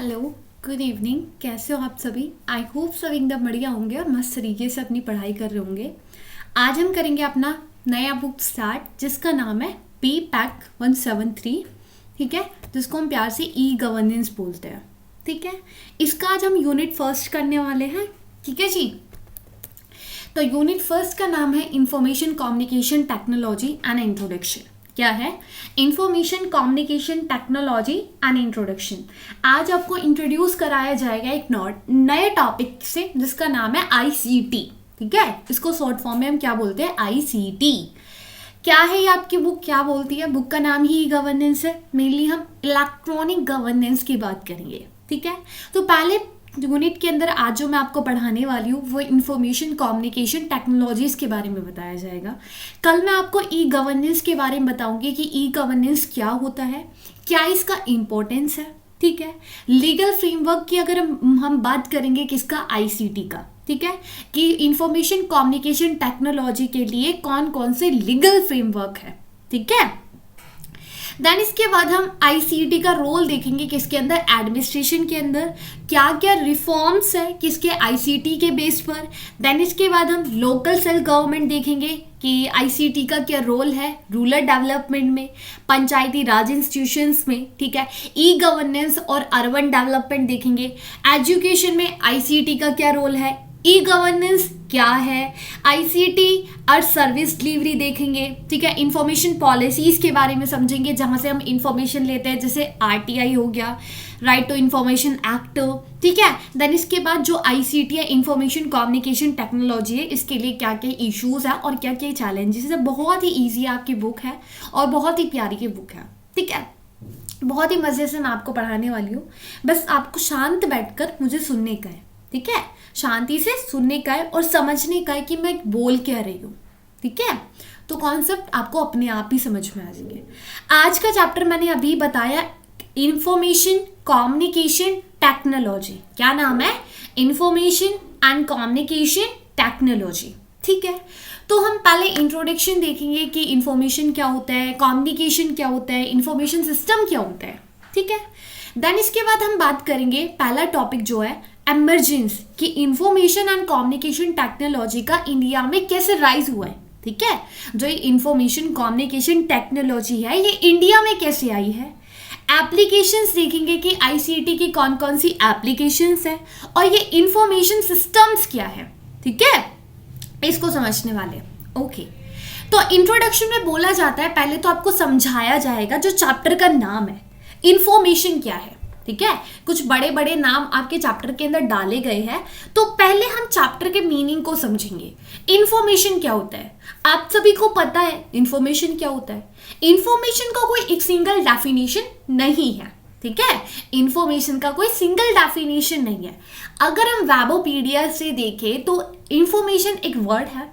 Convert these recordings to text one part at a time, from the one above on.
Hello, good evening. कैसे हो आप सभी? आई होप सब एकदम बढ़िया होंगे और मस्त तरीके से अपनी पढ़ाई कर रहे होंगे। आज हम करेंगे अपना नया बुक स्टार्ट जिसका नाम है पी पैक 173। ठीक है, जिसको हम प्यार से ई गवर्नेंस बोलते हैं। ठीक है, इसका आज हम यूनिट फर्स्ट करने वाले हैं। ठीक है जी, तो यूनिट फर्स्ट का नाम है information communication technology and introduction. क्या है? Information communication technology and introduction. आज आपको इंट्रोड्यूस कराया जाएगा एक नए टॉपिक से जिसका नाम है आईसीटी। ठीक है, इसको शॉर्ट फॉर्म में हम क्या बोलते हैं? आईसीटी। क्या है ये आपकी बुक? क्या बोलती है? बुक का नाम ही गवर्नेंस है। मेनली हम इलेक्ट्रॉनिक गवर्नेंस की बात करेंगे। ठीक है, तो पहले यूनिट के अंदर आज जो मैं आपको पढ़ाने वाली हूँ वो इंफॉर्मेशन कम्युनिकेशन टेक्नोलॉजीज के बारे में बताया जाएगा। कल मैं आपको ई गवर्नेंस के बारे में बताऊंगी कि ई गवर्नेंस क्या होता है, क्या इसका इम्पोर्टेंस है। ठीक है, लीगल फ्रेमवर्क की अगर हम बात करेंगे किसका? आईसीटी का। ठीक है, कि इंफॉर्मेशन कम्युनिकेशन टेक्नोलॉजी के लिए कौन कौन से लीगल फ्रेमवर्क है। ठीक है, देन इसके बाद हम आईसीटी का रोल देखेंगे किसके अंदर? एडमिनिस्ट्रेशन के अंदर। क्या क्या रिफॉर्म्स है किसके? आईसीटी के बेस पर। देन इसके बाद हम लोकल सेल्फ गवर्नमेंट देखेंगे कि आईसीटी का क्या रोल है रूरल डेवलपमेंट में, पंचायती राज इंस्टीट्यूशंस में। ठीक है, ई गवर्नेंस और अर्बन डेवलपमेंट देखेंगे। एजुकेशन में आईसीटी का क्या रोल है, ई गवर्नेंस क्या है, आईसीटी और सर्विस डिलीवरी देखेंगे। ठीक है, इंफॉर्मेशन पॉलिसीज के बारे में समझेंगे जहां से हम इंफॉर्मेशन लेते हैं, जैसे आरटीआई हो गया, राइट टू इंफॉर्मेशन एक्ट। ठीक है, देन इसके बाद जो आईसीटी है इंफॉर्मेशन कम्युनिकेशन टेक्नोलॉजी है, इसके लिए क्या क्या इश्यूज है और क्या क्या चैलेंजेस है। बहुत ही ईजी आपकी बुक है और बहुत ही प्यारी की बुक है। ठीक है, बहुत ही मजे से मैं आपको पढ़ाने वाली हूँ। बस आपको शांत बैठकर मुझे सुनने का है। ठीक है, शांति से सुनने का है और समझने का है कि मैं बोल क्या रही हूँ। ठीक है, तो कॉन्सेप्ट आपको अपने आप ही समझ में आ जाएंगे। आज का चैप्टर मैंने अभी बताया इंफॉर्मेशन कम्युनिकेशन टेक्नोलॉजी। क्या नाम है? Information and communication technology. ठीक है, तो हम पहले इंट्रोडक्शन देखेंगे कि इंफॉर्मेशन क्या होता है, कम्युनिकेशन क्या होता है, इंफॉर्मेशन सिस्टम क्या होता है। ठीक है, देन इसके बाद हम बात करेंगे पहला टॉपिक जो है एमरजेंस, कि इंफॉर्मेशन एंड कम्युनिकेशन टेक्नोलॉजी का इंडिया में कैसे राइज हुआ है। ठीक है, जो ये इंफॉर्मेशन कम्युनिकेशन टेक्नोलॉजी है ये इंडिया में कैसे आई है। एप्लीकेशंस देखेंगे कि आईसीटी की कौन कौन सी एप्लीकेशंस है और ये इंफॉर्मेशन सिस्टम्स क्या है। ठीक है, इसको समझने वाले। ओके, तो इंट्रोडक्शन में बोला जाता है, पहले तो आपको समझाया जाएगा जो चैप्टर का नाम है इंफॉर्मेशन क्या है। ठीक है, कुछ बड़े बड़े नाम आपके चैप्टर के अंदर डाले गए हैं, तो पहले हम चैप्टर के मीनिंग को समझेंगे। इंफॉर्मेशन क्या होता है? आप सभी को पता है इंफॉर्मेशन क्या होता है। इंफॉर्मेशन का कोई एक सिंगल डेफिनेशन नहीं है। ठीक है, इंफॉर्मेशन का कोई सिंगल डेफिनेशन नहीं है। अगर हम वेबोपीडिया से देखें तो इंफॉर्मेशन एक वर्ड है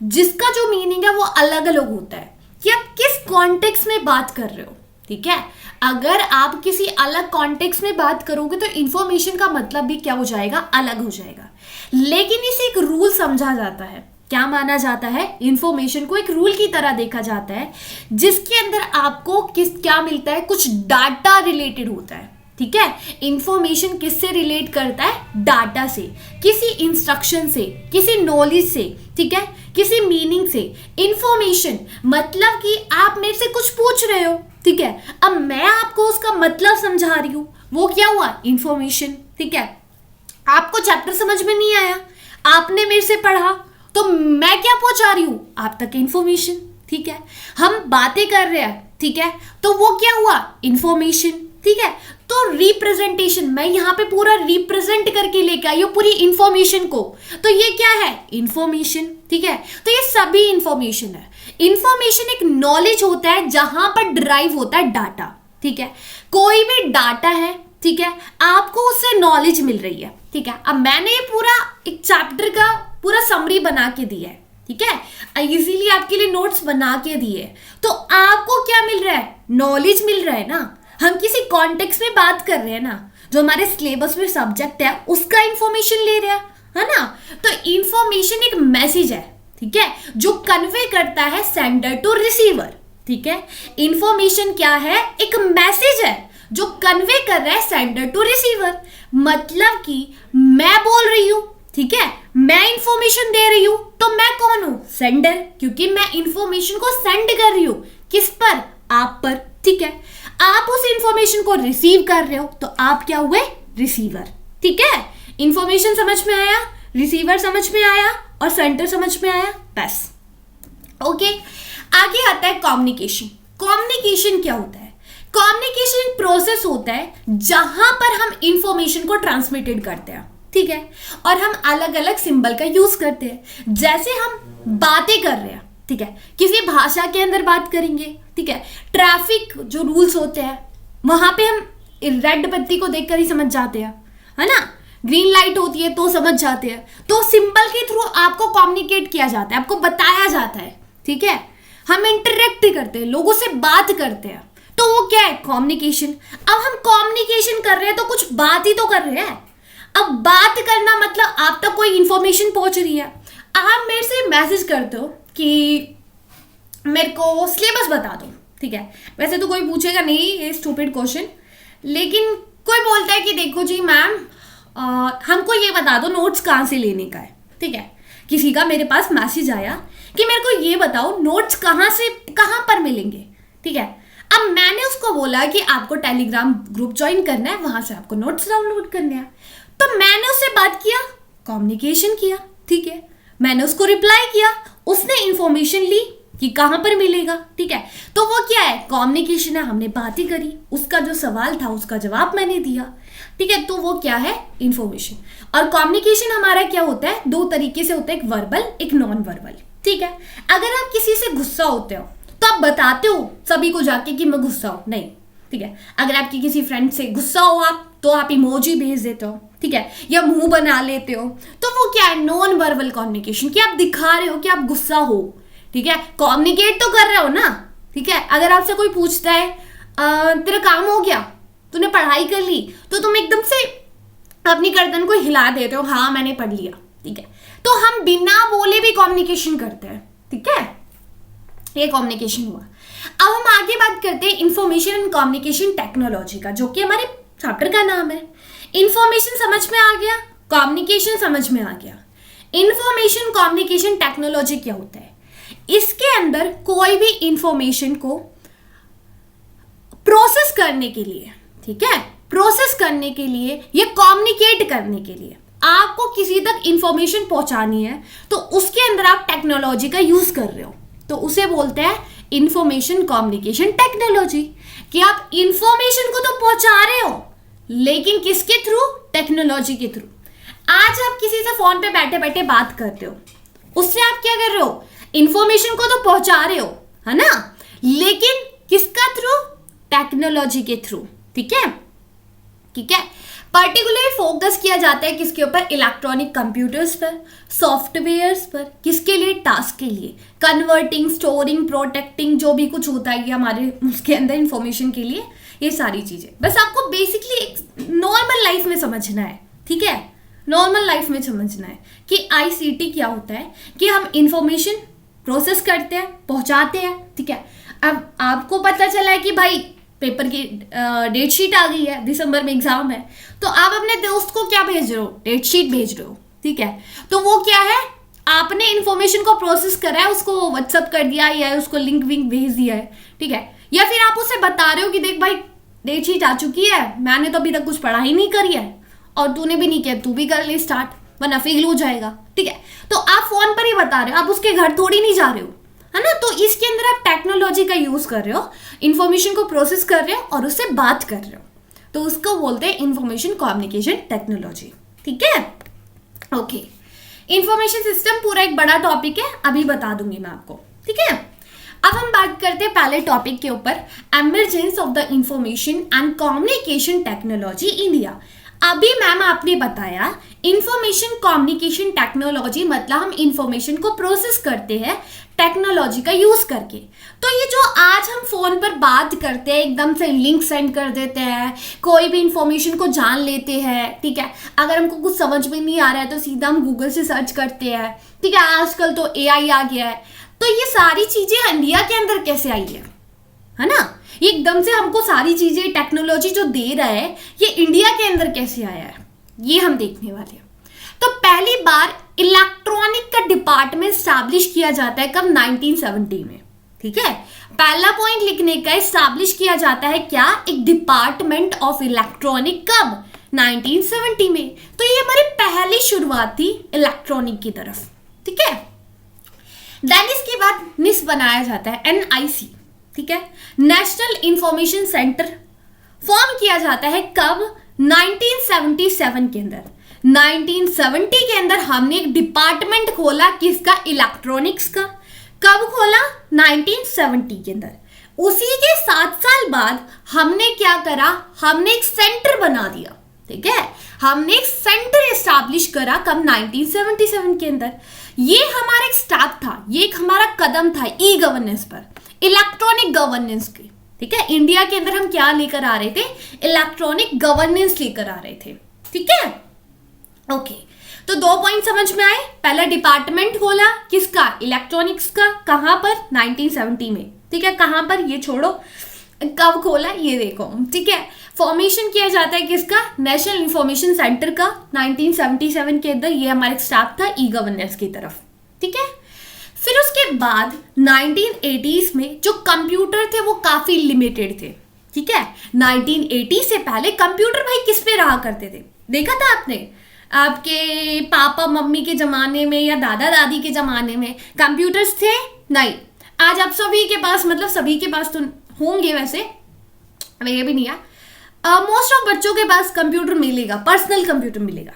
जिसका जो मीनिंग है वो अलग अलग होता है कि आप किस कॉन्टेक्स्ट में बात कर रहे हो। ठीक है, अगर आप किसी अलग कॉन्टेक्स्ट में बात करोगे तो इंफॉर्मेशन का मतलब भी क्या हो जाएगा? अलग हो जाएगा। लेकिन इसे एक रूल समझा जाता है। क्या माना जाता है? इंफॉर्मेशन को एक रूल की तरह देखा जाता है जिसके अंदर आपको क्या मिलता है? कुछ डाटा रिलेटेड होता है। ठीक है, इंफॉर्मेशन किससे रिलेट करता है? डाटा से, किसी इंस्ट्रक्शन से, किसी नॉलेज से। ठीक है, किसी मीनिंग से। इंफॉर्मेशन मतलब कि आप मेरे से कुछ पूछ रहे हो। ठीक है, अब मैं आपको उसका मतलब समझा रही हूं, वो क्या हुआ? इंफॉर्मेशन। ठीक है, आपको चैप्टर समझ में नहीं आया, आपने मेरे से पढ़ा, तो मैं क्या पहुंचा रही हूं आप तक? इंफॉर्मेशन। ठीक है, हम बातें कर रहे हैं, ठीक है, तो वो क्या हुआ? इंफॉर्मेशन। ठीक है, तो रिप्रेजेंटेशन, मैं यहाँ पे पूरा रिप्रेजेंट करके लेके आई हूँ पूरी इंफॉर्मेशन को, तो ये क्या है? इंफॉर्मेशन। ठीक है, तो ये सभी इंफॉर्मेशन है। इंफॉर्मेशन एक नॉलेज होता है जहां पर ड्राइव होता है डाटा। ठीक है, कोई भी डाटा है, ठीक है, आपको उससे नॉलेज मिल रही है। ठीक है, अब मैंने ये पूरा एक चैप्टर का पूरा समरी बना के दिया है। ठीक है, इजीली आपके लिए नोट्स बना के दिए, तो आपको क्या मिल रहा है? नॉलेज मिल रहा है ना। हम किसी कॉन्टेक्स्ट में बात कर रहे हैं ना, जो हमारे सिलेबस में सब्जेक्ट है उसका इंफॉर्मेशन ले रहे हैं, है ना। तो इंफॉर्मेशन एक मैसेज है। ठीक है, जो कन्वे करता है सेंडर टू रिसीवर। ठीक है, इंफॉर्मेशन क्या है? एक मैसेज है जो कन्वे कर रहा है सेंडर टू रिसीवर। मतलब कि मैं बोल रही हूं, ठीक है, मैं इंफॉर्मेशन दे रही हूं, तो मैं कौन हूं? सेंडर, क्योंकि मैं इंफॉर्मेशन को सेंड कर रही हूं। किस पर? आप पर, ठीक है। आप उस इंफॉर्मेशन को रिसीव कर रहे हो, तो आप क्या हुए? रिसीवर, ठीक है। इंफॉर्मेशन समझ में आया, रिसीवर समझ में आया और सेंडर समझ में आया, बस। ओके, आगे आता है कम्युनिकेशन। कम्युनिकेशन क्या होता है? कम्युनिकेशन एक प्रोसेस होता है जहां पर हम इंफॉर्मेशन को ट्रांसमिटेड करते हैं, ठीक है, और हम अलग अलग सिंबल का यूज करते हैं। जैसे हम बातें कर रहे हैं, ठीक है, किसी भाषा के अंदर बात करेंगे, ठीक है, ट्रैफिक जो रूल्स होते हैं वहां पे हम रेड बत्ती को देखकर ही समझ जाते हैं, है ना, ग्रीन लाइट होती है तो समझ जाते हैं। तो सिंबल के थ्रू आपको कम्युनिकेट किया जाता है, आपको बताया जाता है, ठीक है। हम इंटरेक्ट करते हैं, लोगों से बात करते हैं, तो वो क्या है? कम्युनिकेशन। अब हम कम्युनिकेशन कर रहे हैं तो कुछ बात ही तो कर रहे हैं। अब बात करना मतलब आप तक कोई इंफॉर्मेशन पहुंच रही है। आप मेरे से मैसेज करते हो कि मेरे को सिलेबस बता दो, ठीक है, वैसे तो कोई पूछेगा नहीं ये स्टूपिड क्वेश्चन, लेकिन कोई बोलता है कि देखो जी मैम हमको ये बता दो नोट्स कहाँ से लेने का है, ठीक है। किसी का मेरे पास मैसेज आया कि मेरे को ये बताओ नोट्स कहाँ से कहाँ पर मिलेंगे, ठीक है। अब मैंने उसको बोला कि आपको टेलीग्राम ग्रुप ज्वाइन करना है, वहां से आपको नोट्स डाउनलोड करने हैं। तो मैंने उससे बात किया, कम्युनिकेशन किया, ठीक है। मैंने उसको रिप्लाई किया, उसने इंफॉर्मेशन ली कि कहां पर मिलेगा, ठीक है। तो वो क्या है? कम्युनिकेशन है, हमने बात ही करी, उसका जो सवाल था उसका जवाब मैंने दिया, ठीक है। तो वो क्या है? इंफॉर्मेशन। और कम्युनिकेशन हमारा क्या होता है? दो तरीके से होता है, एक वर्बल, एक नॉन वर्बल, ठीक है। अगर आप किसी से गुस्सा होते हो तो आप बताते हो सभी को जाके कि मैं गुस्सा हूं? नहीं, ठीक है। अगर आपकी किसी फ्रेंड से गुस्सा हो आप, तो आप इमोजी भेज देते हो, ठीक है, या मुंह बना लेते हो। तो वो क्या है? नॉन वर्बल कम्युनिकेशन, कि आप दिखा रहे हो कि आप गुस्सा हो, ठीक है, कम्युनिकेट तो कर रहे हो ना, ठीक है। अगर आपसे कोई पूछता है तेरा काम हो गया, तूने पढ़ाई कर ली, तो तुम एकदम से अपनी गर्दन को हिला देते हो, हाँ मैंने पढ़ लिया, ठीक है। तो हम बिना बोले भी कम्युनिकेशन करते हैं, ठीक है, ये कम्युनिकेशन हुआ। अब हम आगे बात करते हैं इंफॉर्मेशन एंड कम्युनिकेशन टेक्नोलॉजी का, जो कि हमारे चैप्टर का नाम है। इंफॉर्मेशन समझ में आ गया, कम्युनिकेशन समझ में आ गया। इंफॉर्मेशन कम्युनिकेशन टेक्नोलॉजी क्या होता है? इसके अंदर कोई भी इंफॉर्मेशन को प्रोसेस करने के लिए, ठीक है, प्रोसेस करने के लिए या कम्युनिकेट करने के लिए आपको किसी तक इंफॉर्मेशन पहुंचानी है, तो उसके अंदर आप टेक्नोलॉजी का यूज कर रहे हो, तो उसे बोलते हैं इंफॉर्मेशन कम्युनिकेशन टेक्नोलॉजी। कि आप इंफॉर्मेशन को तो पहुंचा रहे हो, लेकिन किसके थ्रू? टेक्नोलॉजी के थ्रू। आज आप किसी से फोन पे बैठे बैठे बात करते हो, उससे आप क्या कर रहे हो? इंफॉर्मेशन को तो पहुंचा रहे हो, है ना, लेकिन किसका थ्रू? टेक्नोलॉजी के थ्रू, ठीक है, ठीक है। पर्टिकुलर फोकस किया जाता है किसके ऊपर? इलेक्ट्रॉनिक कंप्यूटर्स पर, सॉफ्टवेयर्स पर। किसके लिए? टास्क के लिए, कन्वर्टिंग, स्टोरिंग, प्रोटेक्टिंग, जो भी कुछ होता है ये हमारे उसके अंदर इंफॉर्मेशन के लिए, ये सारी चीजें। बस आपको बेसिकली नॉर्मल लाइफ में समझना है, ठीक है, नॉर्मल लाइफ में समझना है कि आईसीटी क्या होता है, कि हम इंफॉर्मेशन प्रोसेस करते हैं, पहुंचाते हैं, ठीक है। अब आपको पता चला है कि भाई पेपर की डेट शीट आ गई है, दिसंबर में एग्जाम है, तो आप अपने दोस्त को क्या भेज रहे हो? डेट शीट भेज रहे हो, ठीक है। तो वो क्या है? आपने इंफॉर्मेशन को प्रोसेस करा है, उसको व्हाट्सअप कर दिया या उसको लिंक विंक भेज दिया है, ठीक है। या फिर आप उसे बता रहे हो कि देख भाई डेट शीट आ चुकी है, मैंने तो अभी तक कुछ पढ़ाई नहीं करी है और तूने भी नहीं किया, तू भी कर ले स्टार्ट, वरना फेल हो जाएगा, ठीक है। तो आप फोन पर ही बता रहे हो, आप उसके घर थोड़ी नहीं जा रहे हो, है ना। तो इसके अंदर आप टेक्नोलॉजी का यूज कर रहे हो, इंफॉर्मेशन को प्रोसेस कर रहे हो और उससे बात कर रहे हो, तो उसको बोलते हैं इंफॉर्मेशन कम्युनिकेशन टेक्नोलॉजी, ठीक है। ओके, इंफॉर्मेशन सिस्टम पूरा एक बड़ा टॉपिक है, अभी बता दूंगी मैं आपको, ठीक है। अब हम बात करते हैं पहले टॉपिक के ऊपर, emergence of the information and communication technology India. अभी मैम आपने बताया इंफॉर्मेशन कम्युनिकेशन टेक्नोलॉजी मतलब हम इंफॉर्मेशन को प्रोसेस करते हैं टेक्नोलॉजी का यूज करके। तो ये जो आज हम फोन पर बात करते हैं, एकदम से लिंक सेंड कर देते हैं, कोई भी इंफॉर्मेशन को जान लेते हैं, ठीक है। अगर हमको कुछ समझ में नहीं आ रहा है तो सीधा हम गूगल से सर्च करते हैं, ठीक है। आजकल तो एआई आ गया है, तो ये सारी चीजें इंडिया के अंदर कैसे आई है? है ना। ये एकदम से हमको सारी चीजें टेक्नोलॉजी जो दे रहा है ये इंडिया के अंदर कैसे आया है ये हम देखने वाले हैं। तो पहली बार इलेक्ट्रॉनिक का डिपार्टमेंट स्टैब्लिश किया जाता है कब, 1970 में। ठीक है, पहला पॉइंट लिखने का, स्टैब्लिश किया जाता है क्या, एक डिपार्टमेंट ऑफ इलेक्ट्रॉनिक कब, 1970 में। तो ये हमारी पहली शुरुआत थी इलेक्ट्रॉनिक की तरफ। ठीक है, देन इसके बाद निस बनाया जाता है NIC। ठीक है, नेशनल इंफॉर्मेशन सेंटर फॉर्म किया जाता है कब, 1977 के अंदर। 1970 के अंदर हमने एक डिपार्टमेंट खोला किसका, इलेक्ट्रॉनिक्स का। कब खोला, 1970 के अंदर। उसी के 7 साल बाद हमने क्या करा, हमने एक सेंटर बना दिया। ठीक है, हमने एक सेंटर एस्टैब्लिश करा कब, 1977 के अंदर। ये हमारा एक स्टेप था, ये एक हमारा कदम था ई गवर्नेंस पर, इलेक्ट्रॉनिक गवर्नेंस की। ठीक है, इंडिया के अंदर हम क्या लेकर आ रहे थे, इलेक्ट्रॉनिक गवर्नेंस लेकर आ रहे थे। ठीक है, ओके, तो 2 पॉइंट समझ में आए। पहला डिपार्टमेंट खोला किसका, इलेक्ट्रॉनिक्स का। कहां पर, 1970 में। ठीक है, कहां पर ये छोड़ो, कब खोला ये देखो। ठीक है, फॉर्मेशन किया जाता है किसका, नेशनल इंफॉर्मेशन सेंटर का, 1977 के अंदर। ये हमारा स्टाफ था ई गवर्नेंस की तरफ। ठीक है, फिर उसके बाद 1980s में जो कंप्यूटर थे वो काफी लिमिटेड थे। ठीक है, 1980 से पहले कंप्यूटर भाई किस पे रहा करते थे, देखा था आपने, आपके पापा मम्मी के जमाने में या दादा दादी के जमाने में कंप्यूटर्स थे नहीं। आज आप सभी के पास, मतलब सभी के पास तो होंगे, वैसे मेरे भी नहीं है, मोस्ट ऑफ बच्चों के पास कंप्यूटर मिलेगा, पर्सनल कंप्यूटर मिलेगा।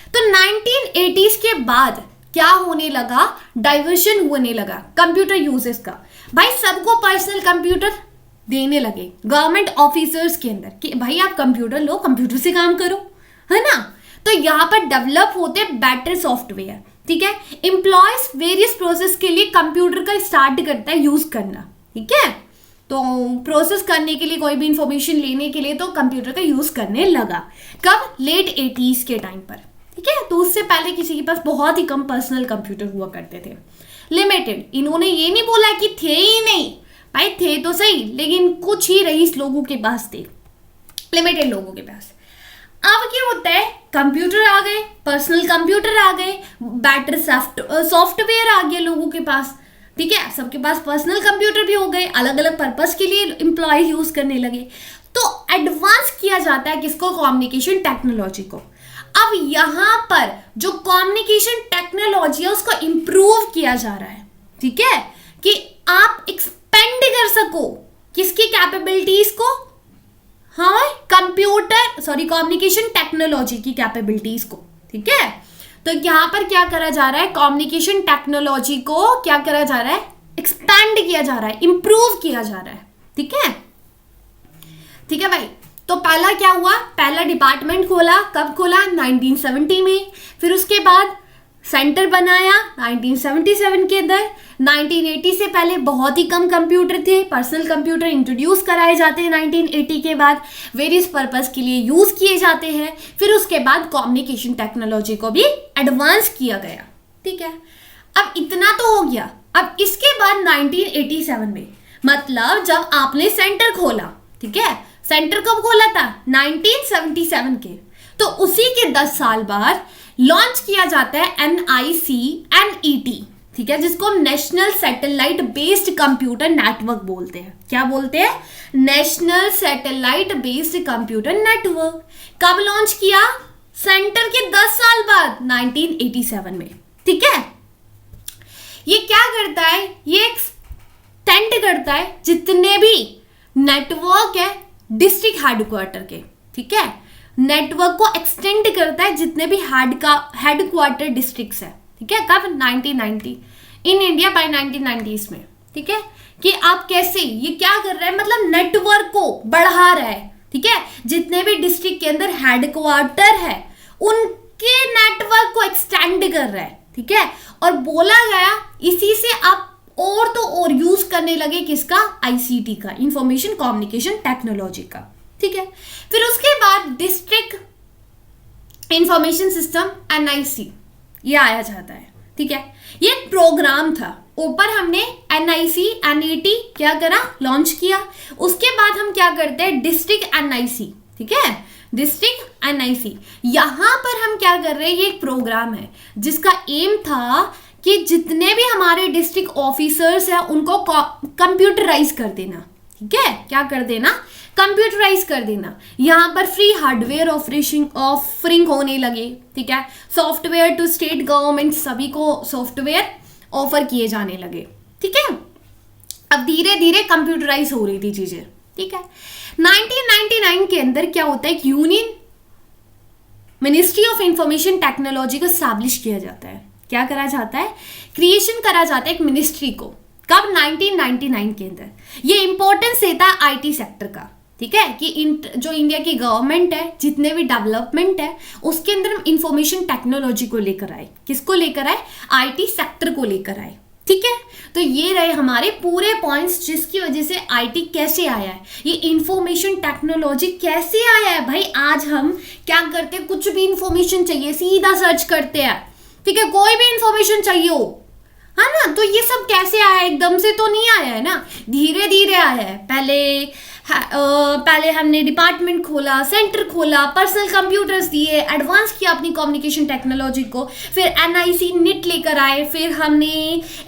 तो 1980s के बाद क्या होने लगा, डाइवर्शन होने लगा कंप्यूटर यूजेस का। भाई सबको पर्सनल कंप्यूटर देने लगे गवर्नमेंट ऑफिसर्स के अंदर कि भाई आप कंप्यूटर लो, कंप्यूटर से काम करो, है ना। तो यहाँ पर डेवलप होते बेटर सॉफ्टवेयर। ठीक है, एम्प्लॉयज वेरियस प्रोसेस के लिए कंप्यूटर का स्टार्ट करता है यूज करना। ठीक है, तो प्रोसेस करने के लिए, कोई भी इंफॉर्मेशन लेने के लिए तो कंप्यूटर का यूज करने लगा कब, लेट 80s के टाइम पर। ठीक है, तो उससे पहले किसी के पास बहुत ही कम पर्सनल कंप्यूटर हुआ करते थे, लिमिटेड। इन्होंने ये नहीं बोला कि थे ही नहीं, भाई थे तो सही, लेकिन कुछ ही रईस लोगों के पास थे, लिमिटेड लोगों के पास। अब क्या होता है, कंप्यूटर आ गए, पर्सनल कंप्यूटर आ गए, बेटर सॉफ्टवेयर आ गया लोगों के पास। ठीक है, सबके पास पर्सनल कंप्यूटर भी हो गए, अलग अलग पर्पस के लिए एम्प्लॉय यूज करने लगे। तो एडवांस किया जाता है किसको, कम्युनिकेशन टेक्नोलॉजी को। अब यहाँ पर जो कम्युनिकेशन टेक्नोलॉजी है उसको इंप्रूव किया जा रहा है। ठीक है, कि आप एक्सपेंड कर सको किसकी कैपेबिलिटीज को, हाँ कम्युनिकेशन टेक्नोलॉजी की कैपेबिलिटीज को। ठीक है, तो यहां पर क्या करा जा रहा है, कम्युनिकेशन टेक्नोलॉजी को क्या करा जा रहा है, एक्सपेंड किया जा रहा है, इंप्रूव किया जा रहा है। ठीक है, ठीक है भाई। तो पहला क्या हुआ, पहला डिपार्टमेंट खोला, कब खोला, 1970 में। फिर उसके बाद सेंटर बनाया 1977 के अंदर। 1980 से पहले बहुत ही कम कंप्यूटर थे, पर्सनल कंप्यूटर इंट्रोड्यूस कराए जाते हैं 1980 के बाद, वेरियस पर्पस के लिए यूज किए जाते हैं। फिर उसके बाद कम्युनिकेशन टेक्नोलॉजी को भी एडवांस किया गया। ठीक है, अब इतना तो हो गया। अब इसके बाद 1987 में, मतलब जब आपने सेंटर खोला, ठीक है, सेंटर कब खोला था, 1977 के, तो उसी के 10 साल बाद लॉन्च किया जाता है NICNET। ठीक है, जिसको हम national satellite based computer network बोलते हैं। क्या बोलते हैं, national satellite based computer network. कब लॉन्च किया, सेंटर के 10 साल बाद, 1987 में। ठीक है, ये क्या करता है, ये एक्सटेंड करता है जितने भी नेटवर्क है डिस्ट्रिक्ट हेडक्वार्टर के। ठीक है, नेटवर्क को एक्सटेंड करता है जितने भी हेडक्वार्टर डिस्ट्रिक्ट्स है। ठीक है, कब, 1990 इन इंडिया बाय 1990s में। ठीक है, कि आप कैसे, ये क्या कर रहा है, मतलब नेटवर्क को बढ़ा रहा है। ठीक है, जितने भी डिस्ट्रिक्ट के अंदर हेडक्वार्टर है उनके नेटवर्क को एक्सटेंड कर रहा है। ठीक है, और बोला गया इसी से आप और तो और यूज करने लगे किसका, ICT का, इंफॉर्मेशन कम्युनिकेशन टेक्नोलॉजी का। ठीक है, फिर उसके बाद डिस्ट्रिक्ट इंफॉर्मेशन सिस्टम NIC ये आया जाता है। ठीक है, ये एक प्रोग्राम था ऊपर हमने NIC NAT क्या करा, लॉन्च किया। उसके बाद हम क्या करते हैं, डिस्ट्रिक्ट NIC, ठीक है, डिस्ट्रिक्ट NIC। यहां पर हम क्या कर रहे हैं, ये एक प्रोग्राम है जिसका एम था कि जितने भी हमारे डिस्ट्रिक्ट ऑफिसर्स हैं उनको कंप्यूटराइज कर देना, ठीक है, क्या कर देना, कंप्यूटराइज कर देना। यहाँ पर फ्री हार्डवेयर ऑफरिंग होने लगे, ठीक है, सॉफ्टवेयर टू स्टेट गवर्नमेंट, सभी को सॉफ्टवेयर ऑफर किए जाने लगे, ठीक है। अब धीरे धीरे कंप्यूटराइज हो रही थी चीजें, ठीक है। 1999 के अंदर क्या होता है, एक union ministry of information technology को स्टैब्लिश किया जाता है। क्या करा जाता है, क्रिएशन करा जाता है एक मिनिस्ट्री को। कब, 1999 के अंदर। ये इंपॉर्टेंस देता है IT सेक्टर का, ठीक है, कि जो इंडिया की गवर्नमेंट है, जितने भी डेवलपमेंट है, उसके अंदर हम इंफॉर्मेशन टेक्नोलॉजी को लेकर आए। किसको लेकर आए, IT सेक्टर को लेकर आए, ठीक है। तो ये रहे हमारे पूरे पॉइंट्स जिसकी वजह से IT कैसे आया है, ये इंफॉर्मेशन टेक्नोलॉजी कैसे आया है। भाई आज हम क्या करते हैं, कुछ भी इंफॉर्मेशन चाहिए सीधा सर्च करते हैं, ठीक है, कोई भी इंफॉर्मेशन चाहिए हो, है ना। तो ये सब कैसे आया है, एकदम से तो नहीं आया है ना, धीरे धीरे आया है। पहले हमने डिपार्टमेंट खोला, सेंटर खोला, पर्सनल कंप्यूटर्स दिए, एडवांस किया अपनी कम्युनिकेशन टेक्नोलॉजी को, फिर NIC NIT लेकर आए, फिर हमने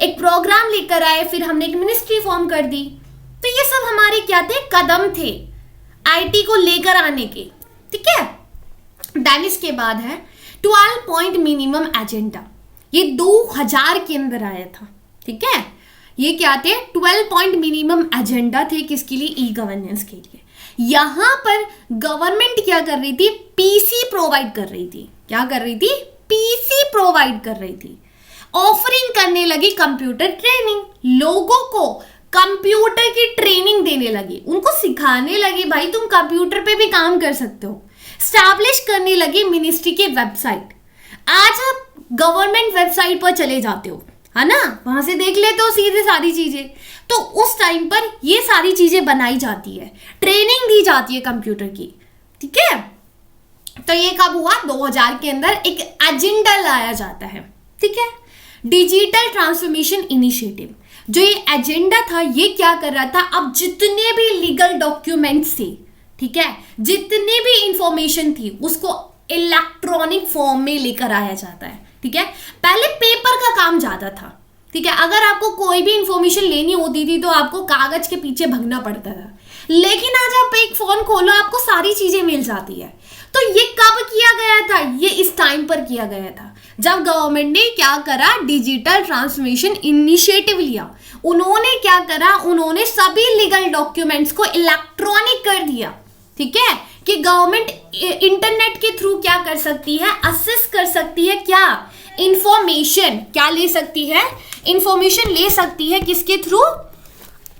एक प्रोग्राम लेकर आए, फिर हमने एक मिनिस्ट्री फॉर्म कर दी। तो ये सब हमारे क्या थे, कदम थे IT को लेकर आने के, ठीक है। देन इसके बाद है 12 पॉइंट मिनिमम एजेंडा, ये 2000 के अंदर आया था, ठीक है। ये क्या थे, 12 पॉइंट मिनिमम एजेंडा थे, किसके लिए, ई गवर्नेंस के लिए। यहां पर गवर्नमेंट क्या कर रही थी, PC प्रोवाइड कर रही थी। क्या कर रही थी, PC प्रोवाइड कर रही थी। ऑफरिंग करने लगी कंप्यूटर ट्रेनिंग, लोगों को कंप्यूटर की ट्रेनिंग देने लगी, उनको सिखाने लगी, भाई तुम कंप्यूटर पे भी काम कर सकते हो। स्टैब्लिश करने लगी मिनिस्ट्री की वेबसाइट। आज आप गवर्नमेंट वेबसाइट पर चले जाते हो, है ना, वहां से देख लेते हो सीधे सारी चीजें। तो उस टाइम पर ये सारी चीजें बनाई जाती है, ट्रेनिंग दी जाती है कंप्यूटर की, ठीक है। तो ये कब हुआ, 2000 के अंदर एक एजेंडा लाया जाता है, ठीक है, डिजिटल ट्रांसफॉर्मेशन इनिशिएटिव। जो ये एजेंडा था, ये क्या कर रहा था, अब जितने भी लीगल डॉक्यूमेंट्स थे, ठीक है, जितनी भी इंफॉर्मेशन थी, उसको इलेक्ट्रॉनिक फॉर्म में लेकर आया जाता है, ठीक है। पहले पेपर का काम ज्यादा था, ठीक है, अगर आपको कोई भी इंफॉर्मेशन लेनी होती थी तो आपको कागज के पीछे भगना पड़ता था, लेकिन आज आप एक फोन खोलो, आपको सारी चीजें मिल जाती है। तो ये कब किया गया था, ये इस टाइम पर किया गया था जब गवर्नमेंट ने क्या करा, डिजिटल ट्रांसफॉर्मेशन इनिशिएटिव लिया। उन्होंने क्या करा, उन्होंने सभी लीगल डॉक्यूमेंट्स को इलेक्ट्रॉनिक कर दिया, ठीक है, कि गवर्नमेंट इंटरनेट के थ्रू क्या कर सकती है, असेस कर सकती है, क्या इंफॉर्मेशन, क्या ले सकती है, इंफॉर्मेशन ले सकती है, किसके थ्रू,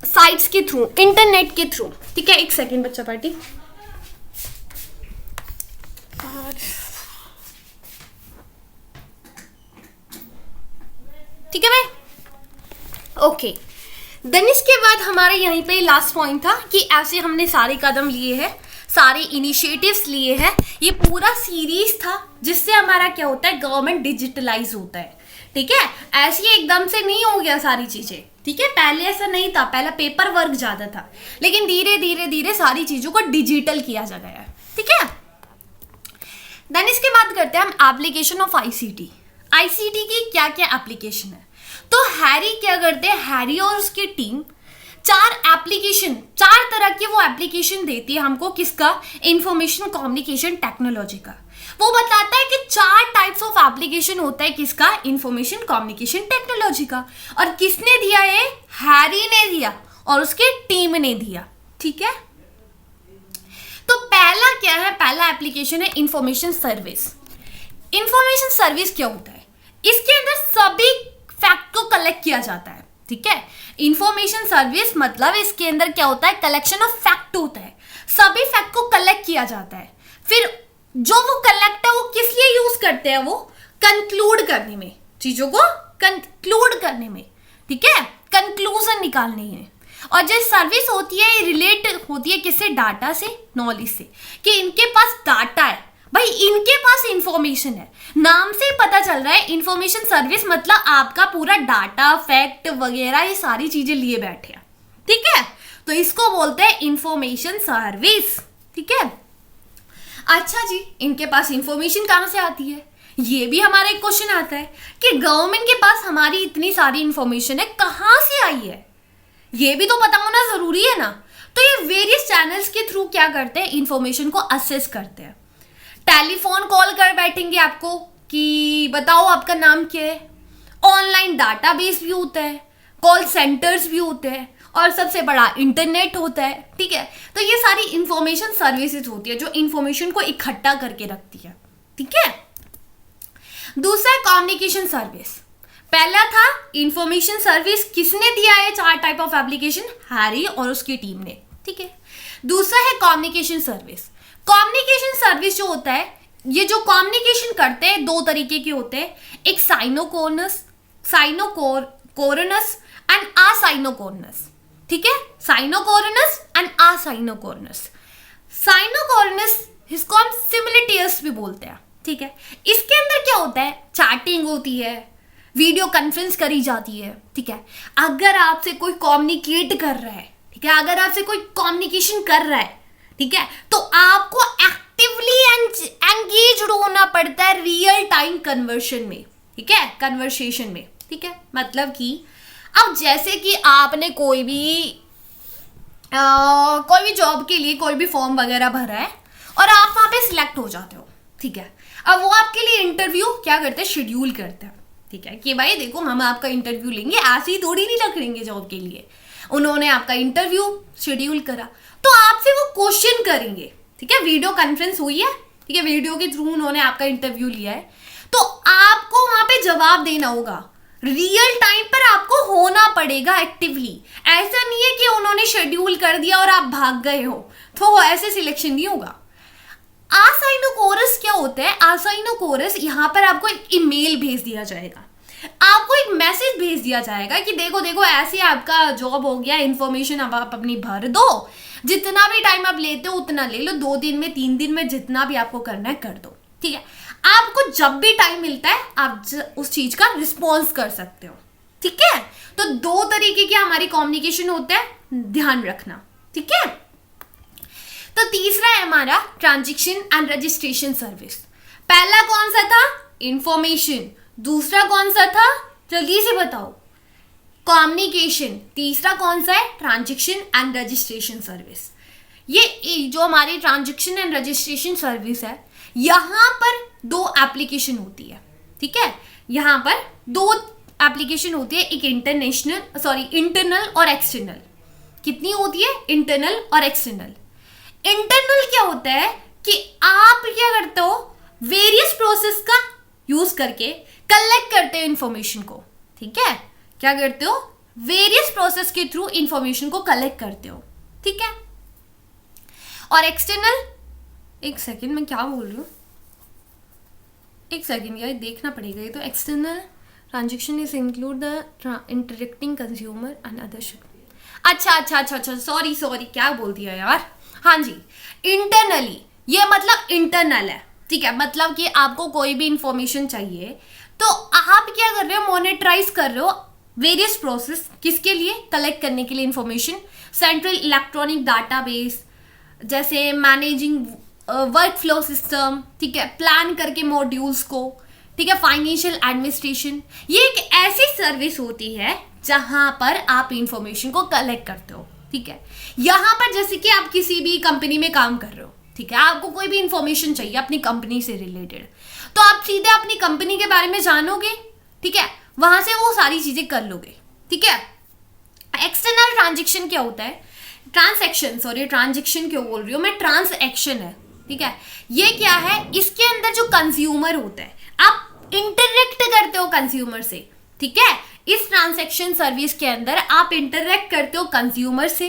साइट्स के थ्रू, इंटरनेट के थ्रू, ठीक है। एक सेकेंड बच्चा पार्टी, ठीक है भाई, ओके। देन इसके बाद हमारे यहीं पे लास्ट पॉइंट था कि ऐसे हमने सारे कदम लिए हैं, सारे इनिशिएटिव्स लिए हैं, ये पूरा सीरीज था जिससे हमारा क्या होता है, गवर्नमेंट डिजिटलाइज होता है, ठीक है। ऐसे एकदम से नहीं हो गया सारी चीजें, ठीक है, पहले ऐसा नहीं था, पहला पेपर वर्क ज्यादा था, लेकिन धीरे धीरे धीरे सारी चीजों को डिजिटल किया जा गया है, ठीक है। देन इसके बाद करते हैं हम एप्लीकेशन ऑफ ICT की क्या क्या एप्लीकेशन है। तो हैरी क्या करते हैं, हैरी और उसकी टीम चार तरह की वो एप्लीकेशन देती है हमको, किसका, इंफॉर्मेशन कम्युनिकेशन टेक्नोलॉजी का। वो बताता है कि 4 टाइप्स ऑफ एप्लीकेशन होता है, किसका, इंफॉर्मेशन कम्युनिकेशन टेक्नोलॉजी का। और किसने दिया है, हैरी ने दिया और उसकी टीम ने दिया, ठीक है। तो पहला क्या है, पहला एप्लीकेशन है इंफॉर्मेशन सर्विस। इंफॉर्मेशन सर्विस क्या होता है, इसके अंदर सभी फैक्ट को कलेक्ट किया जाता है, ठीक है। इंफॉर्मेशन सर्विस मतलब इसके अंदर क्या होता है, कलेक्शन ऑफ फैक्ट होता है, सभी फैक्ट को कलेक्ट किया जाता है। फिर जो वो कलेक्ट है वो किस लिए यूज करते हैं, वो कंक्लूड करने में, चीजों को कंक्लूड करने में, ठीक है, कंक्लूजन निकालने में। और जो सर्विस होती है, रिलेट होती है किससे, डाटा से, नॉलेज से, कि इनके पास डाटा है, भाई इनके पास इंफॉर्मेशन है, नाम से ही पता चल रहा है इंफॉर्मेशन सर्विस मतलब आपका पूरा डाटा फैक्ट वगैरह ये सारी चीजें लिए बैठे हैं, ठीक है। तो इसको बोलते हैं इंफॉर्मेशन सर्विस, ठीक है। अच्छा जी, इनके पास इंफॉर्मेशन कहां से आती है, ये भी हमारा एक क्वेश्चन आता है कि गवर्नमेंट के पास हमारी इतनी सारी इंफॉर्मेशन है, कहां से आई है, ये भी तो पता होना जरूरी है ना। तो ये वेरियस चैनल्स के थ्रू क्या करते हैं, इंफॉर्मेशन को असेस करते हैं। टेलीफोन कॉल कर बैठेंगे आपको कि बताओ आपका नाम क्या है, ऑनलाइन डाटाबेस भी होता है, कॉल सेंटर्स भी होते हैं, और सबसे बड़ा इंटरनेट होता है, ठीक है। तो ये सारी इंफॉर्मेशन सर्विसेज होती है जो इंफॉर्मेशन को इकट्ठा करके रखती है, ठीक है। दूसरा है कम्युनिकेशन सर्विस। पहला था इंफॉर्मेशन सर्विस, किसने दिया है, 4 टाइप ऑफ एप्लीकेशन, हैरी और उसकी टीम ने, ठीक है। दूसरा है कम्युनिकेशन सर्विस। कम्युनिकेशन सर्विस जो होता है, ये जो कम्युनिकेशन करते हैं 2 तरीके के होते हैं, एक साइनोकोरनस एंड आसाइनोकोरनस, ठीक है। साइनोकोरनस एंड आसाइनोकोरनस। साइनोकोरनस इसको हम सिमिलिटेयस भी बोलते हैं, ठीक है। इसके अंदर क्या होता है, चैटिंग होती है, वीडियो कॉन्फ्रेंस करी जाती है, ठीक है। अगर आपसे कोई कम्युनिकेट कर रहा है, ठीक है, अगर आपसे कोई कम्युनिकेशन कर रहा है, ठीक है, तो आपको एक्टिवली एंगेज्ड होना पड़ता है रियल टाइम कन्वर्शन में, ठीक है, कन्वर्सेशन में, ठीक है। मतलब कि अब जैसे कि आपने कोई भी जॉब के लिए कोई भी फॉर्म वगैरह भरा है और आप वहां पे सिलेक्ट हो जाते हो, ठीक है। अब वो आपके लिए इंटरव्यू क्या करते हैं, शेड्यूल करते हैं, ठीक है, कि भाई देखो हम आपका इंटरव्यू लेंगे, ऐसे ही थोड़ी नहीं रख लेंगे जॉब के लिए। उन्होंने आपका इंटरव्यू शेड्यूल करा तो आपसे वो क्वेश्चन करेंगे, ठीक है। वीडियो कॉन्फ्रेंस हुई है, ठीक है, वीडियो के थ्रू उन्होंने आपका इंटरव्यू लिया है, तो आपको वहां पे जवाब देना होगा, रियल टाइम पर आपको होना पड़ेगा एक्टिवली। ऐसा नहीं है कि उन्होंने शेड्यूल कर दिया और आप भाग गए हो, तो ऐसे सिलेक्शन नहीं होगा। आसाइनोकोरस क्या होता है, आसाइनोकोरस यहाँ पर आपको एक ईमेल भेज दिया जाएगा, आपको एक मैसेज भेज दिया जाएगा कि देखो देखो ऐसे आपका जॉब हो गया, इंफॉर्मेशन अब आप अपनी भर दो, जितना भी टाइम आप लेते हो उतना ले लो, 2 दिन में 3 दिन में जितना भी आपको करना है कर दो, ठीक है। आपको जब भी टाइम मिलता है आप उस चीज का रिस्पॉन्स कर सकते हो, ठीक है। तो 2 तरीके के हमारी कम्युनिकेशन होते हैं, ध्यान रखना, ठीक है। तो तीसरा है हमारा ट्रांजैक्शन एंड रजिस्ट्रेशन सर्विस। पहला कौन सा था, इंफॉर्मेशन। दूसरा कौन सा था, जल्दी से बताओ, कम्युनिकेशन। तीसरा कौन सा है, ट्रांजैक्शन एंड रजिस्ट्रेशन सर्विस। ये जो हमारी ट्रांजैक्शन एंड रजिस्ट्रेशन सर्विस है, यहां पर 2 एप्लीकेशन होती है, ठीक है। यहां पर 2 एप्लीकेशन होती है, एक इंटरनल और एक्सटर्नल। कितनी होती है, इंटरनल और एक्सटर्नल। इंटरनल क्या होता है कि आप क्या करते हो, वेरियस प्रोसेस का यूज करके कलेक्ट करते हो इंफॉर्मेशन को, ठीक है। क्या करते हो, वेरियस प्रोसेस के थ्रू इंफॉर्मेशन को कलेक्ट करते हो, ठीक है। और एक्सटर्नल, एक सेकेंड मैं क्या बोल रही हूँ, एक सेकेंड यार देखना पड़ेगा ये तो। External transaction is include the interacting consumer and other. अच्छा सॉरी क्या बोल दिया यार। हाँ जी, इंटरनली ये मतलब इंटरनल है, ठीक है। मतलब कि आपको कोई भी इंफॉर्मेशन चाहिए तो आप क्या कर रहे हो, मॉनिटराइज कर रहे हो वेरियस प्रोसेस, किसके लिए, कलेक्ट करने के लिए इंफॉर्मेशन। सेंट्रल इलेक्ट्रॉनिक डाटाबेस, जैसे मैनेजिंग वर्क फ्लो सिस्टम, ठीक है, प्लान करके मॉड्यूल्स को, ठीक है, फाइनेंशियल एडमिनिस्ट्रेशन। ये एक ऐसी सर्विस होती है जहां पर आप इंफॉर्मेशन को कलेक्ट करते हो, ठीक है। यहां पर जैसे कि आप किसी भी कंपनी में काम कर रहे हो, ठीक है, आपको कोई भी इंफॉर्मेशन चाहिए अपनी कंपनी से रिलेटेड, तो आप सीधे अपनी कंपनी के बारे में जानोगे, ठीक है, वहां से वो सारी चीजें कर लोगे, ठीक है। एक्सटर्नल ट्रांजेक्शन क्या होता है, ट्रांजेक्शन क्यों बोल रही हूँ मैं, ट्रांसएक्शन है, ठीक है। ये क्या है, इसके अंदर जो कंज्यूमर होता है, आप इंटरेक्ट करते हो कंज्यूमर से, ठीक है। इस ट्रांजैक्शन सर्विस के अंदर आप इंटरेक्ट करते हो कंज्यूमर से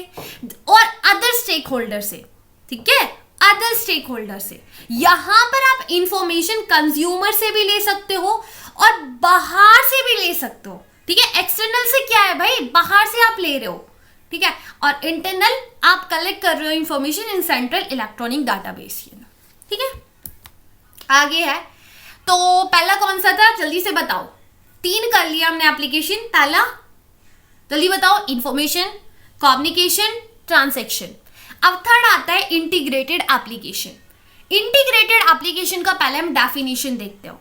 और अदर स्टेक होल्डर से, ठीक है, अदर स्टेक होल्डर से। यहां पर आप इंफॉर्मेशन कंज्यूमर से भी ले सकते हो और बाहर से भी ले सकते हो, ठीक है। एक्सटर्नल से क्या है भाई, बाहर से आप ले रहे हो, ठीक है, और इंटरनल आप कलेक्ट कर रहे हो information in central electronic database, ठीक है। आगे है, तो पहला कौन सा था, जल्दी से बताओ। 3 कर लिया हमने एप्लीकेशन। पहला जल्दी बताओ, इंफॉर्मेशन, कम्युनिकेशन, ट्रांसैक्शन। अब थर्ड आता है इंटीग्रेटेड एप्लीकेशन। इंटीग्रेटेड एप्लीकेशन का पहले हम डेफिनेशन देखते हो।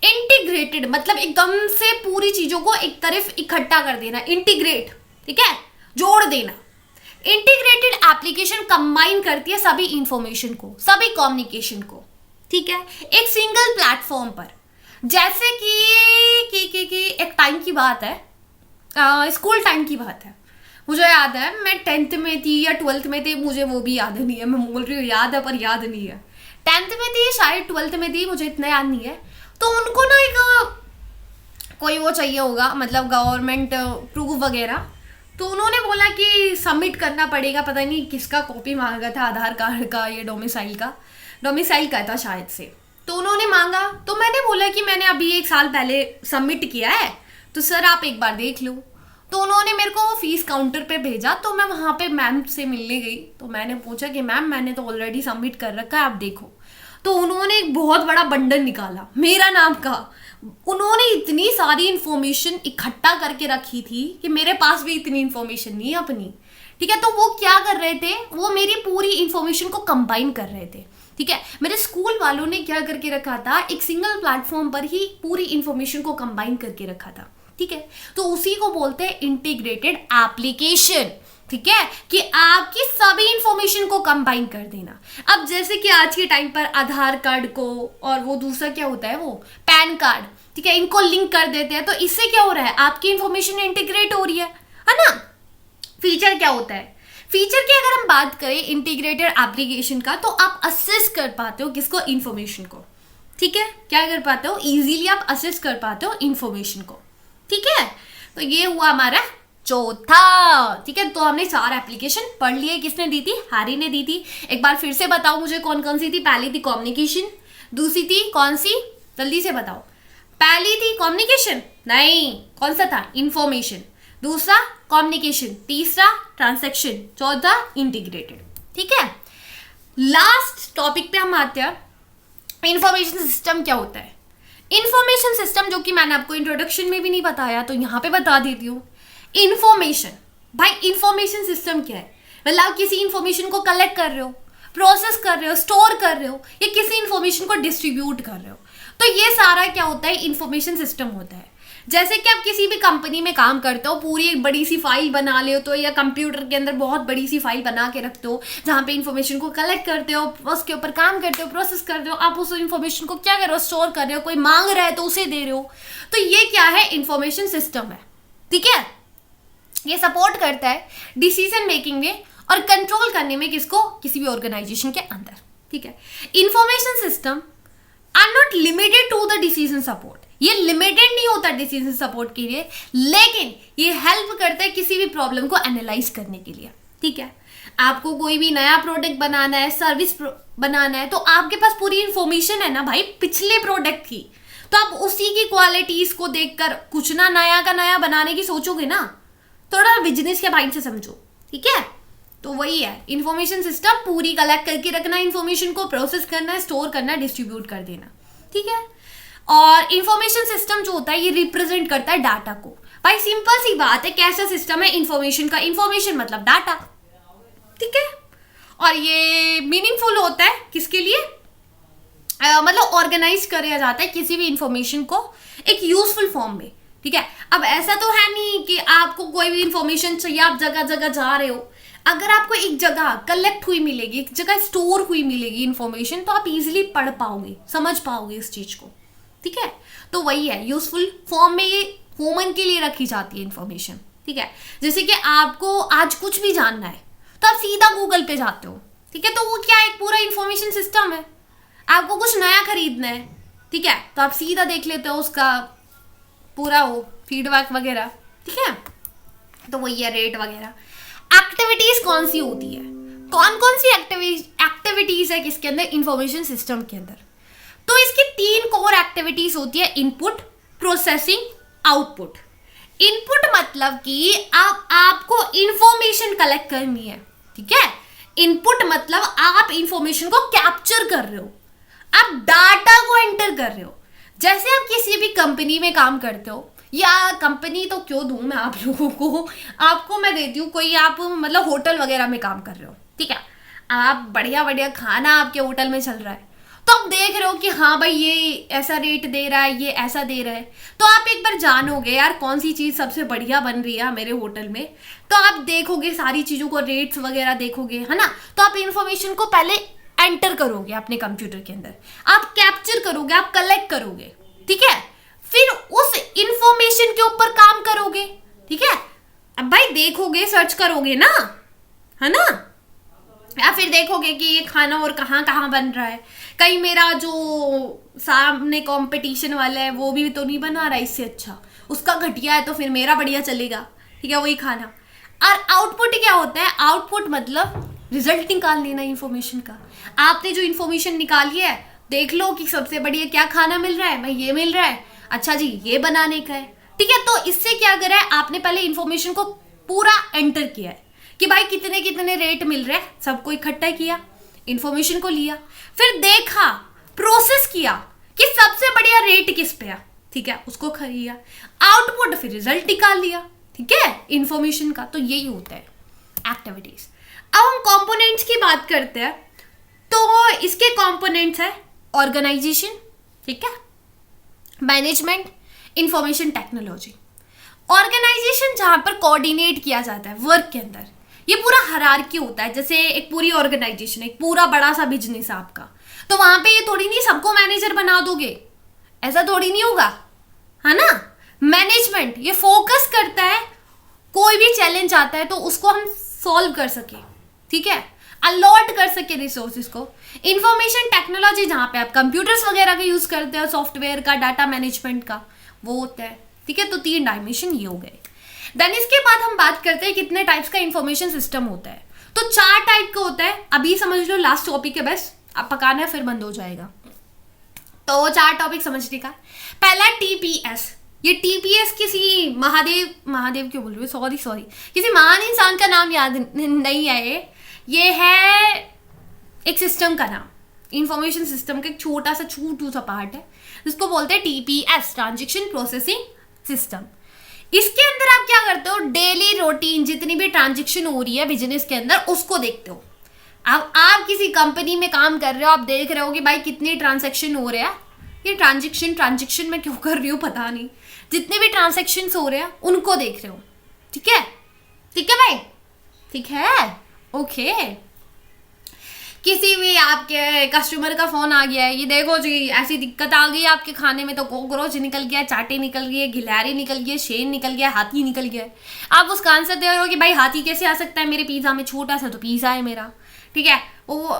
इंटीग्रेटेड मतलब एकदम से पूरी चीजों को एक तरफ इकट्ठा कर देना, इंटीग्रेट, ठीक है, जोड़ देना। इंटीग्रेटेड एप्लीकेशन कंबाइन करती है सभी इंफॉर्मेशन को, सभी कम्युनिकेशन को, ठीक है, एक सिंगल प्लेटफॉर्म पर। जैसे कि एक टाइम की बात है, स्कूल टाइम की बात है। मुझे याद है मैं 10th में थी या 12th में थी, मुझे वो भी याद नहीं है, मैं बोल रही हूँ याद है पर याद नहीं है। 10th में थी शायद, 12th में थी, मुझे इतना याद नहीं है। तो उनको ना एक कोई वो चाहिए होगा, मतलब गवर्नमेंट प्रूफ वगैरह। तो उन्होंने बोला कि सबमिट करना पड़ेगा, पता नहीं किसका कॉपी मांगा था, आधार कार्ड का या डोमिसाइल का था शायद से। तो उन्होंने मांगा, तो मैंने बोला कि मैंने अभी 1 साल पहले सबमिट किया है, तो सर आप एक बार देख लो। तो उन्होंने मेरे को फीस काउंटर पे भेजा, तो मैं वहाँ पे मैम से मिलने गई। तो मैंने पूछा कि मैम मैंने तो ऑलरेडी सबमिट कर रखा है, आप देखो। तो उन्होंने एक बहुत बड़ा बंडल निकाला मेरा नाम का। उन्होंने इतनी सारी इंफॉर्मेशन इकट्ठा करके रखी थी कि मेरे पास भी इतनी इंफॉर्मेशन नहीं है अपनी, ठीक है। तो वो क्या कर रहे थे, वो मेरी पूरी इंफॉर्मेशन को कंबाइन कर रहे थे, ठीक है। मेरे स्कूल वालों ने क्या करके रखा था, एक सिंगल प्लेटफॉर्म पर ही पूरी इंफॉर्मेशन को कंबाइन करके रखा था, ठीक है। तो उसी को बोलते हैं इंटीग्रेटेड एप्लीकेशन, ठीक है, कि आपकी सभी इंफॉर्मेशन को कंबाइन कर देना। अब जैसे कि आज के टाइम पर आधार कार्ड को और वो दूसरा क्या होता है, वो पैन कार्ड, ठीक है, इनको लिंक कर देते हैं। तो इससे क्या हो रहा है, आपकी इंफॉर्मेशन इंटीग्रेट हो रही है ना। फीचर क्या होता है, फीचर की अगर हम बात करें इंटीग्रेटेड एप्लीकेशन का, तो आप असेस कर पाते हो किसको, इंफॉर्मेशन को, ठीक है। क्या कर पाते हो, इजीली आप असेस कर पाते हो इंफॉर्मेशन को, ठीक है। तो ये हुआ हमारा चौथा, ठीक है। तो हमने 4 एप्लीकेशन पढ़ लिए। किसने दी थी, हैरी ने दी थी। एक बार फिर से बताओ मुझे कौन कौन सी थी। पहली थी कम्युनिकेशन, दूसरी थी कौन सी, जल्दी से बताओ। पहली थी कम्युनिकेशन, नहीं, कौन सा था, इंफॉर्मेशन। दूसरा कम्युनिकेशन, तीसरा ट्रांसैक्शन, चौथा इंटीग्रेटेड, ठीक है। लास्ट टॉपिक पे हम आते हैं, इंफॉर्मेशन सिस्टम क्या होता है। इंफॉर्मेशन सिस्टम, जो कि मैंने आपको इंट्रोडक्शन में भी नहीं बताया, तो यहाँ पे बता देती हूँ। इंफॉर्मेशन, भाई इंफॉर्मेशन सिस्टम क्या है, मतलब आप किसी इंफॉर्मेशन को कलेक्ट कर रहे हो, प्रोसेस कर रहे हो, स्टोर कर रहे हो, या किसी इंफॉर्मेशन को डिस्ट्रीब्यूट कर रहे हो, तो ये सारा क्या होता है, इंफॉर्मेशन सिस्टम होता है। जैसे कि आप किसी भी कंपनी में काम करते हो, पूरी एक बड़ी सी फाइल बना लेते हो, या कंप्यूटर के अंदर बहुत बड़ी सी फाइल बना के रखते हो, जहाँ पे इंफॉर्मेशन को कलेक्ट करते हो, उसके ऊपर काम करते हो, प्रोसेस करते हो। आप उस इंफॉर्मेशन को क्या कर रहे हो, स्टोर कर रहे हो, कोई मांग रहा है तो उसे दे रहे हो। तो ये क्या है, इंफॉर्मेशन सिस्टम है, ठीक है। ये सपोर्ट करता है डिसीजन मेकिंग में और कंट्रोल करने में, किसको, किसी भी ऑर्गेनाइजेशन के अंदर, ठीक है। Information system are not limited to the decision support, ये लिमिटेड नहीं होता डिसीजन सपोर्ट के लिए, लेकिन ये हेल्प करता है किसी भी प्रॉब्लम को एनालाइज करने के लिए, ठीक है। आपको कोई भी नया प्रोडक्ट बनाना है, सर्विस बनाना है, तो आपके पास पूरी इंफॉर्मेशन है ना भाई पिछले प्रोडक्ट की, तो आप उसी की क्वालिटीज को देखकर कुछ ना नया का नया बनाने की सोचोगे ना, थोड़ा बिजनेस के माइंड से समझो, ठीक है। तो वही है इंफॉर्मेशन सिस्टम, पूरी कलेक्ट करके रखना, इंफॉर्मेशन को प्रोसेस करना, स्टोर करना, डिस्ट्रीब्यूट कर देना, ठीक है। और इंफॉर्मेशन सिस्टम जो होता है ये रिप्रेजेंट करता है डाटा को। भाई सिंपल सी बात है, कैसा सिस्टम है इंफॉर्मेशन का, इंफॉर्मेशन मतलब डाटा, ठीक है। और ये मीनिंगफुल होता है किसके लिए, मतलब ऑर्गेनाइज किया जाता है किसी भी इंफॉर्मेशन को एक यूजफुल फॉर्म में, ठीक है। अब ऐसा तो है नहीं कि आपको कोई भी इंफॉर्मेशन चाहिए, आप जगह जगह जा रहे हो, अगर आपको एक जगह कलेक्ट हुई मिलेगी, एक जगह स्टोर हुई मिलेगी इंफॉर्मेशन, तो आप इजीली पढ़ पाओगे, समझ पाओगे इस चीज को, ठीक है। तो वही है, यूजफुल फॉर्म में ये ह्यूमन के लिए रखी जाती है इंफॉर्मेशन, ठीक है। जैसे कि आपको आज कुछ भी जानना है तो आप सीधा गूगल पे जाते हो, ठीक है, तो वो क्या है, एक पूरा इंफॉर्मेशन सिस्टम है। आपको कुछ नया खरीदना है, ठीक है, तो आप सीधा देख लेते हो उसका पूरा वो फीडबैक वगैरह, ठीक है। तो वही है, रेट वगैरह। एक्टिविटीज कौन सी होती है, कौन कौन सी एक्टिविटीज है किसके अंदर, इंफॉर्मेशन सिस्टम के अंदर। तो इसकी 3 कोर एक्टिविटीज होती है, इनपुट, प्रोसेसिंग, आउटपुट। इनपुट मतलब कि आपको इंफॉर्मेशन कलेक्ट करनी है, ठीक है। इनपुट मतलब आप इंफॉर्मेशन को कैप्चर कर रहे हो, आप डाटा को एंटर कर रहे हो। जैसे आप किसी भी कंपनी में काम करते हो, या कंपनी तो क्यों दूं मैं आप लोगों को, आपको मैं देती हूँ कोई, आप मतलब होटल वगैरह में काम कर रहे हो, ठीक है, आप बढ़िया बढ़िया खाना आपके होटल में चल रहा है, तो आप देख रहे हो कि हाँ भाई ये ऐसा रेट दे रहा है, ये ऐसा दे रहा है, तो आप एक बार जानोगे यार कौन सी चीज़ सबसे बढ़िया बन रही है मेरे होटल में, तो आप देखोगे सारी चीज़ों को, रेट्स वगैरह देखोगे, है ना। तो आप इन्फॉर्मेशन को पहले एंटर करोगे अपने कंप्यूटर के अंदर, आप कैप्चर करोगे, आप कलेक्ट करोगे, ठीक है, फिर उस इंफॉर्मेशन के ऊपर काम करोगे, ठीक है। अब भाई देखोगे, सर्च करोगे ना, है ना, या फिर देखोगे कि ये खाना और कहाँ कहाँ बन रहा है, कहीं मेरा जो सामने कंपटीशन वाला है वो भी तो नहीं बना रहा है इससे अच्छा, उसका घटिया है तो फिर मेरा बढ़िया चलेगा, ठीक है, वही खाना। और आउटपुट क्या होता है, आउटपुट मतलब रिजल्ट निकाल लेना इन्फॉर्मेशन का। आपने जो इन्फॉर्मेशन निकाली है, देख लो कि सबसे बढ़िया क्या खाना मिल रहा है, भाई ये मिल रहा है, अच्छा जी ये बनाने का है, ठीक है। तो इससे क्या करा है, आपने पहले इन्फॉर्मेशन को पूरा एंटर किया है कि भाई कितने कितने रेट मिल रहे हैं, सबको इकट्ठा किया, इन्फॉर्मेशन को लिया, फिर देखा, प्रोसेस किया कि सबसे बढ़िया रेट किस पे है, ठीक है, उसको खरीदा, आउटपुट फिर रिजल्ट निकाल लिया, ठीक है, इन्फॉर्मेशन का। तो यही होता है एक्टिविटीज। अब हम कंपोनेंट्स की बात करते हैं, तो इसके कंपोनेंट्स है ऑर्गेनाइजेशन, ठीक है, मैनेजमेंट, इंफॉर्मेशन टेक्नोलॉजी। ऑर्गेनाइजेशन जहां पर कोऑर्डिनेट किया जाता है वर्क के अंदर, ये पूरा हायरार्की होता है, जैसे एक पूरी ऑर्गेनाइजेशन, एक पूरा बड़ा सा बिजनेस है आपका, तो वहां पे ये थोड़ी नहीं सबको मैनेजर बना दोगे, ऐसा थोड़ी नहीं होगा, है ना। मैनेजमेंट ये फोकस करता है, कोई भी चैलेंज आता है तो उसको हम सॉल्व कर सके, ठीक है, अलॉट कर सके रिसोर्सेज को। इंफॉर्मेशन टेक्नोलॉजी जहाँ पे आप कंप्यूटर्स वगैरह का यूज करते हो, सॉफ्टवेयर का, डाटा मैनेजमेंट का, वो होता है, ठीक है। तो 3 डायमेंशन ये हो गए। देन इसके बाद हम बात करते हैं कितने टाइप्स का इंफॉर्मेशन सिस्टम होता है। तो 4 टाइप का होता है, अभी समझ लो, लास्ट टॉपिक है बस, अब पकाना है फिर बंद हो जाएगा। तो 4 टॉपिक समझने का, पहला टीपीएस। ये टीपीएस किसी महादेव क्यों बोल रही हूँ, सॉरी, किसी महान इंसान का नाम याद नहीं है, ये है एक सिस्टम का नाम, इंफॉर्मेशन सिस्टम का एक छोटा सा पार्ट है, जिसको बोलते हैं टीपीएस, ट्रांजैक्शन प्रोसेसिंग सिस्टम। इसके अंदर आप क्या करते हो, डेली रूटीन जितनी भी ट्रांजैक्शन हो रही है बिजनेस के अंदर उसको देखते हो। अब आप किसी कंपनी में काम कर रहे हो, आप देख रहे हो कि भाई कितनी ट्रांजैक्शन हो रहा है, ये ट्रांजैक्शन में क्यों कर रही हूँ पता नहीं, जितने भी ट्रांजैक्शन हो रहे हैं उनको देख रहे हो, ठीक है, ठीक है भाई, ठीक है, ओके। किसी भी आपके कस्टमर का फोन आ गया है, ये देखो जी ऐसी दिक्कत आ गई आपके खाने में, तो कॉकरोच निकल गया, चाटे निकल गए, गिलहरी निकल गई, शेर निकल गया, हाथी निकल गया, आप उसका आंसर दे रहे हो कि भाई हाथी कैसे आ सकता है मेरे पिज्जा में, छोटा सा तो पिज्जा है मेरा, ठीक है। वो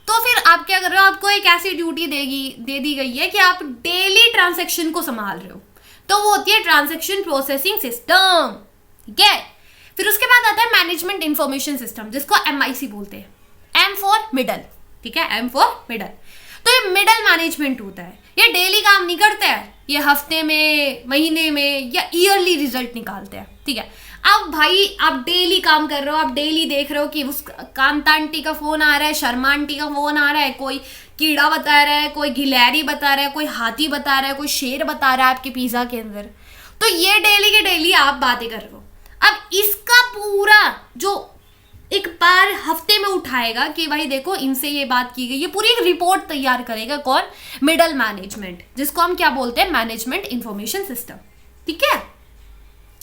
तो फिर आप क्या कर रहे हो, आपको एक ऐसी ड्यूटी दे दी गई है कि आप डेली ट्रांजेक्शन को संभाल रहे हो, तो वो होती है ट्रांजेक्शन प्रोसेसिंग सिस्टम, ठीक है। फिर उसके बाद आता है मैनेजमेंट इंफॉर्मेशन सिस्टम, जिसको MIC बोलते हैं, M फॉर मिडल, ठीक है, M फॉर मिडल। तो ये मिडल मैनेजमेंट होता है, ये डेली काम नहीं करते हैं, ये हफ्ते में, महीने में या ईयरली रिजल्ट निकालते हैं, ठीक है। अब भाई आप डेली काम कर रहे हो, आप डेली देख रहे हो कि उस कांता आंटी का फोन आ रहा है, शर्मा आंटी का फोन आ रहा है, कोई कीड़ा बता रहा है, कोई गिलहरी बता रहा है, कोई हाथी बता रहा है, कोई शेर बता रहा है आपके पिज्जा के अंदर, तो ये डेली के डेली आप बातें कर रहे हो। अब इसका पूरा जो एक बार हफ्ते में उठाएगा कि भाई देखो इनसे ये बात की गई, ये पूरी एक रिपोर्ट तैयार करेगा कौन, मिडल मैनेजमेंट, जिसको हम क्या बोलते हैं, मैनेजमेंट इंफॉर्मेशन सिस्टम, ठीक है।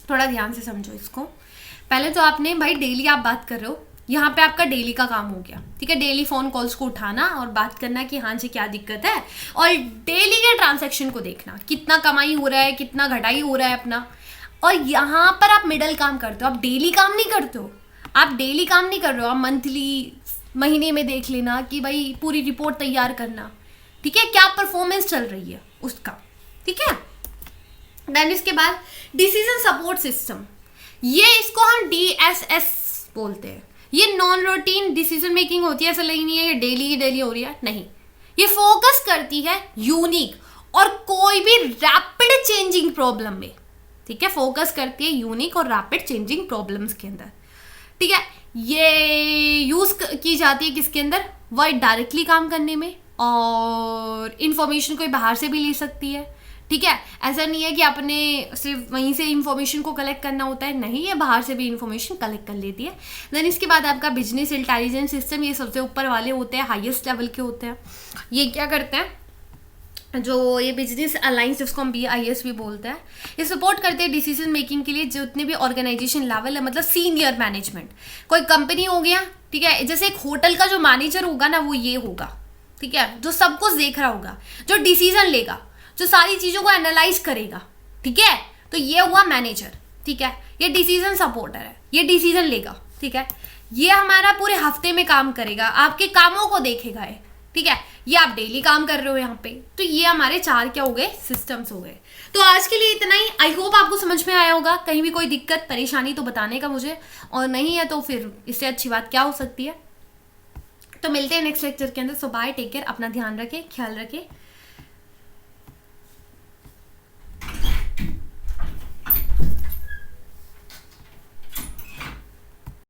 थोड़ा ध्यान से समझो इसको। पहले तो आपने भाई डेली आप बात कर रहे हो, यहाँ पे आपका डेली का काम हो गया, ठीक है, डेली फोन कॉल्स को उठाना और बात करना कि हाँ जी क्या दिक्कत है, और डेली के ट्रांजैक्शन को देखना, कितना कमाई हो रहा है, कितना घटाई हो रहा है अपना। और यहाँ पर आप मिडल काम करते हो, आप डेली काम नहीं करते हो, आप डेली काम नहीं कर रहे हो, आप मंथली, महीने में देख लेना कि भाई पूरी रिपोर्ट तैयार करना, ठीक है, क्या परफॉर्मेंस चल रही है उसका, ठीक है। देन इसके बाद डिसीजन सपोर्ट सिस्टम, ये इसको हम DSS बोलते हैं। ये नॉन रूटीन डिसीजन मेकिंग होती है, ऐसा नहीं है ये डेली की डेली हो रही है, नहीं, ये फोकस करती है यूनिक और कोई भी रैपिड चेंजिंग प्रॉब्लम में, ठीक है, फोकस करती है यूनिक और रैपिड चेंजिंग प्रॉब्लम्स के अंदर, ठीक है। ये यूज की जाती है किसके अंदर, वह डायरेक्टली काम करने में और इन्फॉर्मेशन कोई बाहर से भी ले सकती है, ठीक है। ऐसा नहीं है कि आपने सिर्फ वहीं से इंफॉर्मेशन को कलेक्ट करना होता है, नहीं, ये बाहर से भी इंफॉर्मेशन कलेक्ट कर लेती है। देन इसके बाद आपका बिजनेस इंटेलिजेंस सिस्टम, ये सबसे ऊपर वाले होते हैं, हाईएस्ट लेवल के होते हैं। ये क्या करते हैं, जो ये बिजनेस अलाइंस जिसको हम BIS भी बोलते हैं, ये सपोर्ट करते हैं डिसीजन मेकिंग के लिए जितने भी ऑर्गेनाइजेशन लेवल है, मतलब सीनियर मैनेजमेंट। कोई कंपनी हो गया, ठीक है, जैसे एक होटल का जो मैनेजर होगा ना, वो ये होगा, ठीक है, जो सब कुछ देख रहा होगा, जो डिसीजन लेगा, जो सारी चीज़ों को एनालाइज करेगा, ठीक है, तो ये हुआ मैनेजर, ठीक है। ये डिसीजन सपोर्टर है, ये डिसीजन लेगा, ठीक है, ये हमारा पूरे हफ्ते में काम करेगा, आपके कामों को देखेगा ये, ठीक है, ये आप डेली काम कर रहे हो यहाँ पे। तो ये हमारे 4 क्या हो गए, सिस्टम्स हो गए। तो आज के लिए इतना ही। आई होप आपको समझ में आया होगा। कहीं भी कोई दिक्कत परेशानी तो बताने का मुझे, और नहीं है तो फिर इससे अच्छी बात क्या हो सकती है। तो मिलते हैं नेक्स्ट लेक्चर के अंदर। सो बाय, टेक केयर, अपना ध्यान रखें, ख्याल रखें।